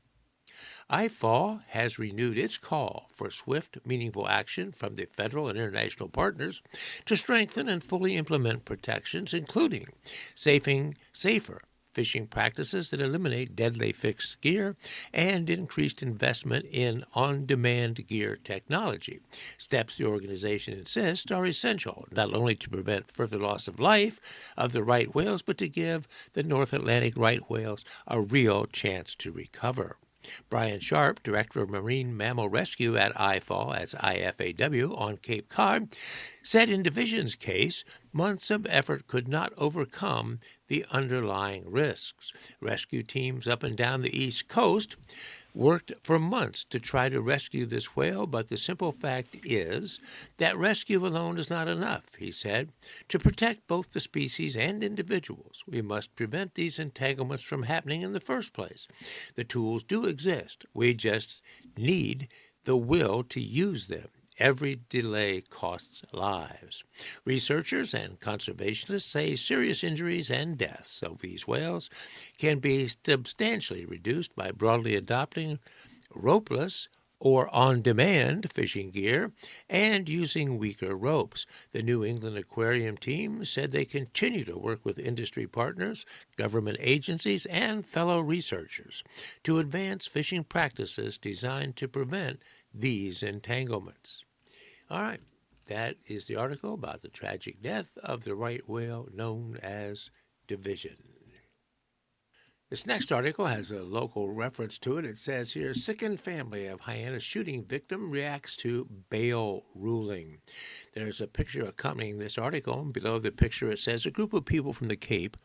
IFAW has renewed its call for swift, meaningful action from the federal and international partners to strengthen and fully implement protections, including safer fishing practices that eliminate deadly fixed gear and increased investment in on-demand gear technology. Steps the organization insists are essential, not only to prevent further loss of life of the right whales, but to give the North Atlantic right whales a real chance to recover. Brian Sharp, Director of Marine Mammal Rescue at IFAW, that's IFAW, on Cape Cod, said in Division's case, months of effort could not overcome the underlying risks. Rescue teams up and down the East Coast worked for months to try to rescue this whale, but the simple fact is that rescue alone is not enough, he said. To protect both the species and individuals, we must prevent these entanglements from happening in the first place. The tools do exist. We just need the will to use them. Every delay costs lives. Researchers and conservationists say serious injuries and deaths of these whales can be substantially reduced by broadly adopting ropeless or on-demand fishing gear and using weaker ropes. The New England Aquarium team said they continue to work with industry partners, government agencies, and fellow researchers to advance fishing practices designed to prevent these entanglements. All right, that is the article about the tragic death of the right whale known as Division. This next article has a local reference to it. It says here, sickened family of Hyannis shooting victim reacts to bail ruling. There's a picture accompanying this article, and below the picture it says, a group of people from the Cape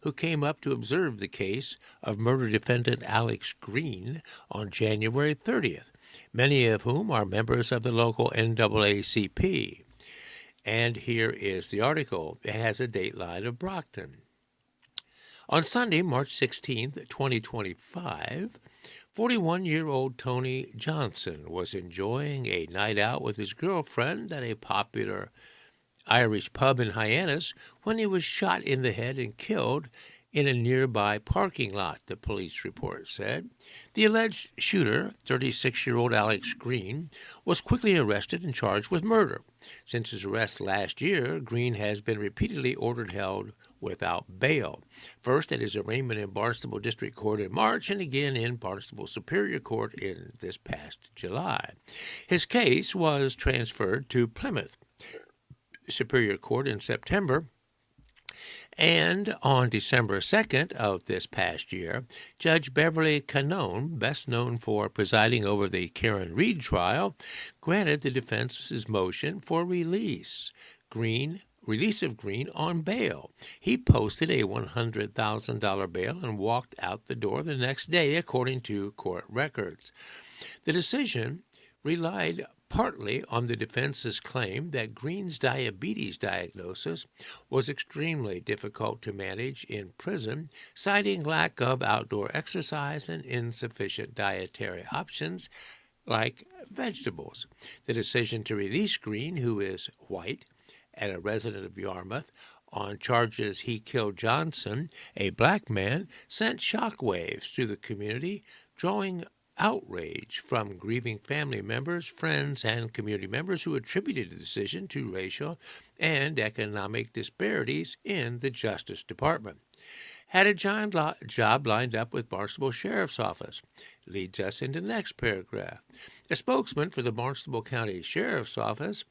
who came up to observe the case of murder defendant Alex Green on January 30th, many of whom are members of the local NAACP. And here is the article. It has a dateline of Brockton. On Sunday, March 16, 2025, 41-year-old Tony Johnson was enjoying a night out with his girlfriend at a popular Irish pub in Hyannis when he was shot in the head and killed in a nearby parking lot, the police report said. The alleged shooter, 36-year-old Alex Green, was quickly arrested and charged with murder. Since his arrest last year, Green has been repeatedly ordered held without bail, first at his arraignment in Barnstable District Court in March and again in Barnstable Superior Court in this past July. His case was transferred to Plymouth Superior Court in September, and on December 2nd of this past year, Judge Beverly Canone, best known for presiding over the Karen Reed trial, granted the defense's motion for release. Green release of Green on bail. He posted a $100,000 bail and walked out the door the next day, according to court records. The decision relied partly on the defense's claim that Green's diabetes diagnosis was extremely difficult to manage in prison, citing lack of outdoor exercise and insufficient dietary options like vegetables. The decision to release Green, who is white and a resident of Yarmouth, on charges he killed Johnson, a black man, sent shockwaves through the community, drawing outrage from grieving family members, friends, and community members who attributed the decision to racial and economic disparities in the Justice Department. Had a job lined up with Barnstable Sheriff's Office. Leads us into the next paragraph. A spokesman for the Barnstable County Sheriff's Office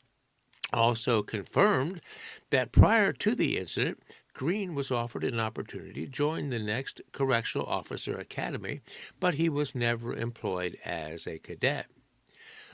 also confirmed that prior to the incident, Green was offered an opportunity to join the next Correctional Officer Academy, but he was never employed as a cadet.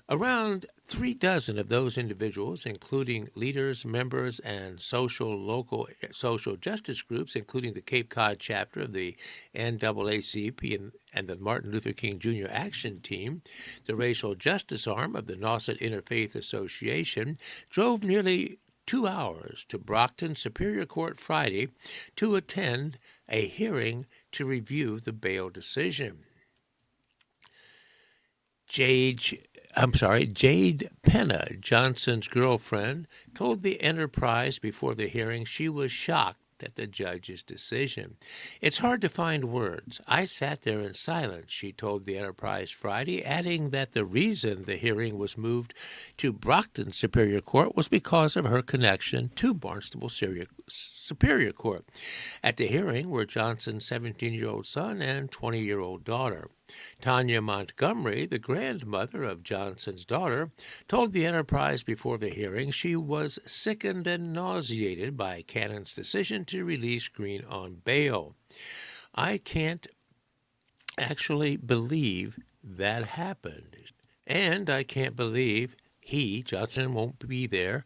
Around 36 of those individuals, including leaders, members, and local social justice groups, including the Cape Cod chapter of the NAACP and the Martin Luther King Jr. Action Team, the racial justice arm of the Nauset Interfaith Association, drove nearly 2 hours to Brockton Superior Court Friday to attend a hearing to review the bail decision. Jade Penna, Johnson's girlfriend, told the Enterprise before the hearing she was shocked at the judge's decision. It's hard to find words. I sat there in silence, she told the Enterprise Friday, adding that the reason the hearing was moved to Brockton Superior Court was because of her connection to Barnstable Superior Court. At the hearing were Johnson's 17-year-old son and 20-year-old daughter. Tanya Montgomery, the grandmother of Johnson's daughter, told the Enterprise before the hearing she was sickened and nauseated by Cannon's decision to release Green on bail. I can't actually believe that happened, and I can't believe Johnson, won't be there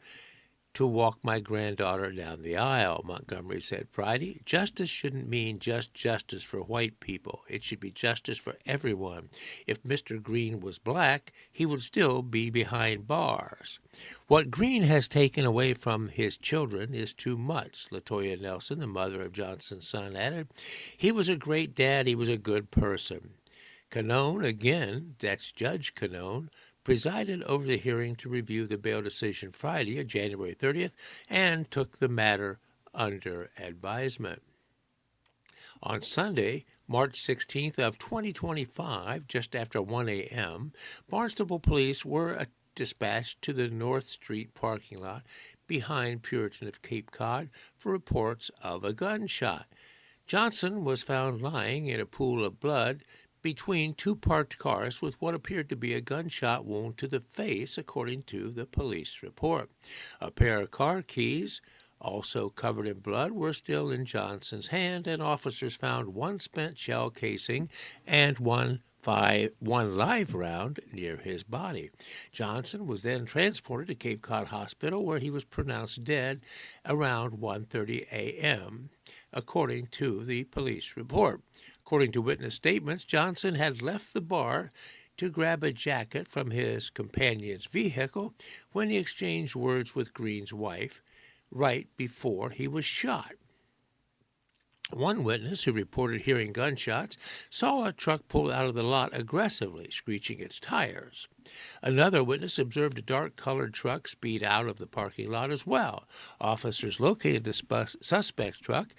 to walk my granddaughter down the aisle, Montgomery said Friday. Justice shouldn't mean just justice for white people. It should be justice for everyone. If Mr. Green was black, he would still be behind bars. What Green has taken away from his children is too much, Latoya Nelson, the mother of Johnson's son, added. He was a great dad. He was a good person. Canone, again, that's Judge Canone, presided over the hearing to review the bail decision Friday, January 30th, and took the matter under advisement. On Sunday, March 16th of 2025, just after 1 a.m., Barnstable police were dispatched to the North Street parking lot behind Puritan of Cape Cod for reports of a gunshot. Johnson was found lying in a pool of blood between two parked cars with what appeared to be a gunshot wound to the face, according to the police report. A pair of car keys, also covered in blood, were still in Johnson's hand, and officers found one spent shell casing and one live round near his body. Johnson was then transported to Cape Cod Hospital, where he was pronounced dead around 1:30 a.m., according to the police report. According to witness statements, Johnson had left the bar to grab a jacket from his companion's vehicle when he exchanged words with Green's wife right before he was shot. One witness who reported hearing gunshots saw a truck pull out of the lot aggressively, screeching its tires. Another witness observed a dark-colored truck speed out of the parking lot as well. Officers located the suspect's truck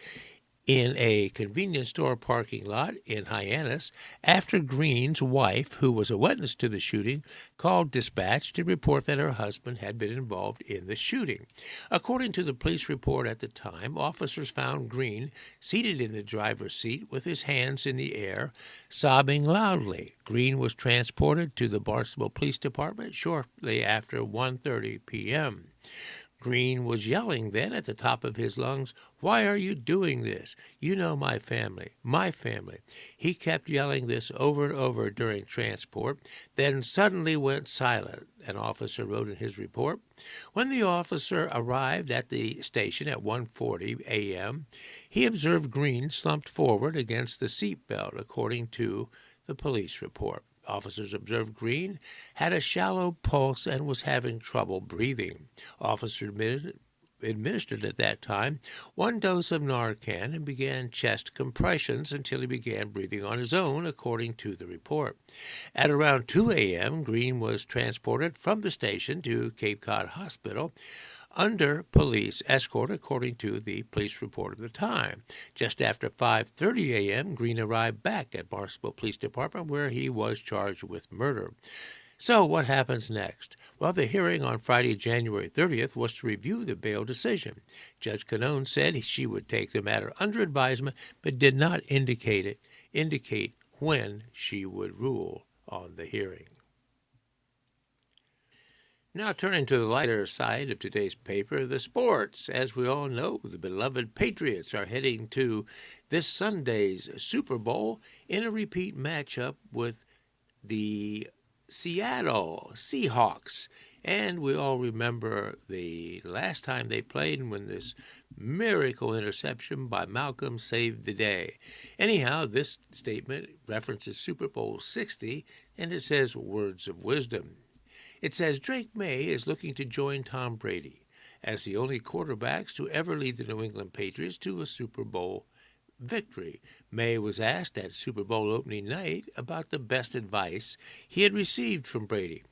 in a convenience store parking lot in Hyannis after Green's wife, who was a witness to the shooting, called dispatch to report that her husband had been involved in the shooting. According to the police report at the time, officers found Green seated in the driver's seat with his hands in the air, sobbing loudly. Green was transported to the Barnstable Police Department shortly after 1:30 p.m. Green was yelling then at the top of his lungs, "Why are you doing this? You know my family, my family." He kept yelling this over and over during transport, then suddenly went silent, an officer wrote in his report. When the officer arrived at the station at 1:40 a.m., he observed Green slumped forward against the seat belt, according to the police report. Officers observed Green had a shallow pulse and was having trouble breathing. Officer administered at that time 1 dose of Narcan and began chest compressions until he began breathing on his own, according to the report. At around 2 a.m., Green was transported from the station to Cape Cod Hospital under police escort, according to the police report of the time. Just after 5:30 a.m., Green arrived back at Barnstable Police Department, where he was charged with murder. So what happens next? Well, the hearing on Friday, January 30th, was to review the bail decision. Judge Canone said she would take the matter under advisement, but did not indicate when she would rule on the hearing. Now turning to the lighter side of today's paper, the sports. As we all know, the beloved Patriots are heading to this Sunday's Super Bowl in a repeat matchup with the Seattle Seahawks. And we all remember the last time they played and when this miracle interception by Malcolm saved the day. Anyhow, this statement references Super Bowl 60, and it says words of wisdom. It says Drake May is looking to join Tom Brady as the only quarterbacks to ever lead the New England Patriots to a Super Bowl victory. May was asked at Super Bowl opening night about the best advice he had received from Brady.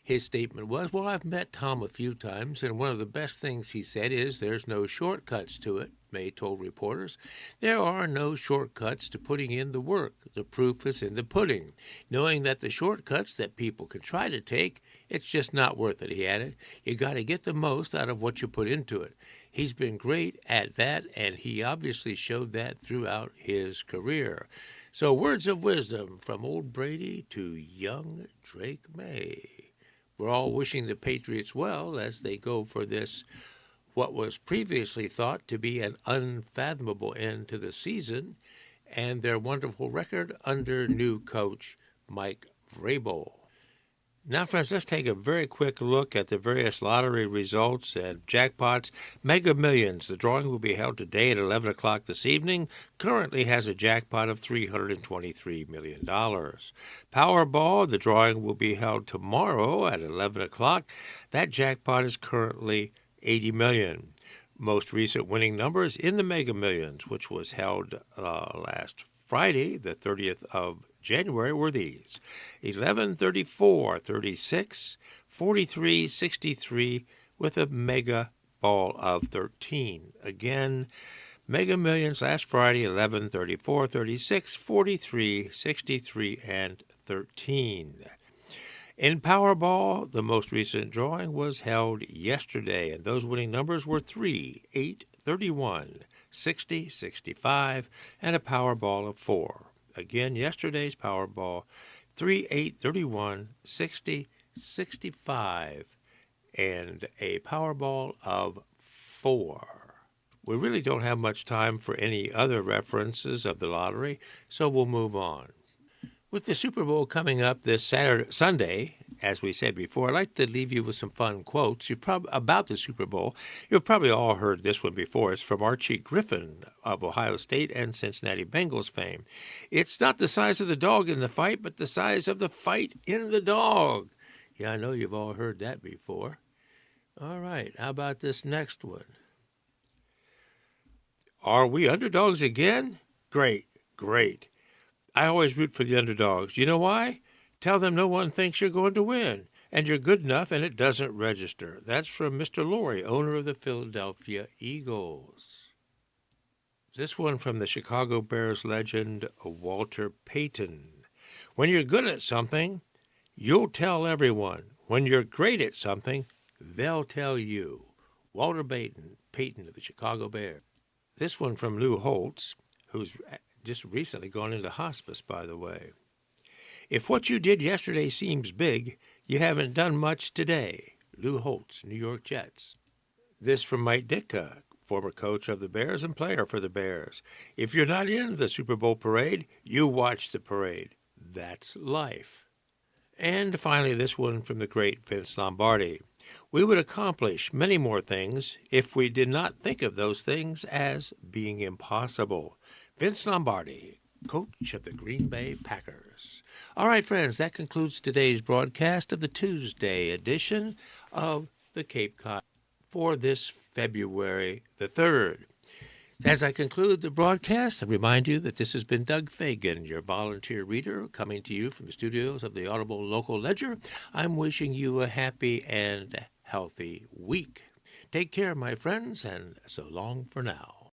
His statement was, "Well, I've met Tom a few times, and one of the best things he said is there's no shortcuts to it." May told reporters, "There are no shortcuts to putting in the work. The proof is in the pudding. Knowing that the shortcuts that people can try to take, it's just not worth it," he added. "You got to get the most out of what you put into it." He's been great at that, and he obviously showed that throughout his career. So words of wisdom from old Brady to young Drake May. We're all wishing the Patriots well as they go for this, what was previously thought to be an unfathomable end to the season, and their wonderful record under new coach Mike Vrabel. Now, friends, let's take a very quick look at the various lottery results and jackpots. Mega Millions, the drawing will be held today at 11 o'clock this evening, currently has a jackpot of $323 million. Powerball, the drawing will be held tomorrow at 11 o'clock. That jackpot is currently $80 million. Most recent winning numbers in the Mega Millions, which was held last Friday, the 30th of January, were these: 11, 34, 36, 43, 63, with a mega ball of 13. Again, Mega Millions last Friday, 11, 34, 36, 43, 63, and 13. In Powerball, the most recent drawing was held yesterday, and those winning numbers were 3, 8, 31, 60, 65, and a Powerball of 4. Again, yesterday's Powerball, 3, 8, 31, 60, 65, and a Powerball of 4. We really don't have much time for any other references of the lottery, so we'll move on. With the Super Bowl coming up this Sunday, as we said before, I'd like to leave you with some fun quotes about the Super Bowl. You've probably all heard this one before. It's from Archie Griffin of Ohio State and Cincinnati Bengals fame. "It's not the size of the dog in the fight, but the size of the fight in the dog." Yeah, I know you've all heard that before. All right, how about this next one? "Are we underdogs again? Great, great. I always root for the underdogs. You know why? Tell them no one thinks you're going to win, and you're good enough and it doesn't register." That's from Mr. Lurie, owner of the Philadelphia Eagles. This one from the Chicago Bears legend Walter Payton. "When you're good at something, you'll tell everyone. When you're great at something, they'll tell you." Walter Payton of the Chicago Bears. This one from Lou Holtz, who's just recently gone into hospice, by the way. "If what you did yesterday seems big, you haven't done much today." Lou Holtz, New York Jets. This from Mike Ditka, former coach of the Bears and player for the Bears. If you're not in the Super Bowl parade, you watch the parade. That's life. And finally, this one from the great Vince Lombardi. We would accomplish many more things if we did not think of those things as being impossible. Vince Lombardi, coach of the Green Bay Packers. All right, friends, that concludes today's broadcast of the Tuesday edition of the Cape Cod for this February the 3rd. As I conclude the broadcast, I remind you that this has been Doug Fagan, your volunteer reader, coming to you from the studios of the Audible Local Ledger. I'm wishing you a happy and healthy week. Take care, my friends, and so long for now.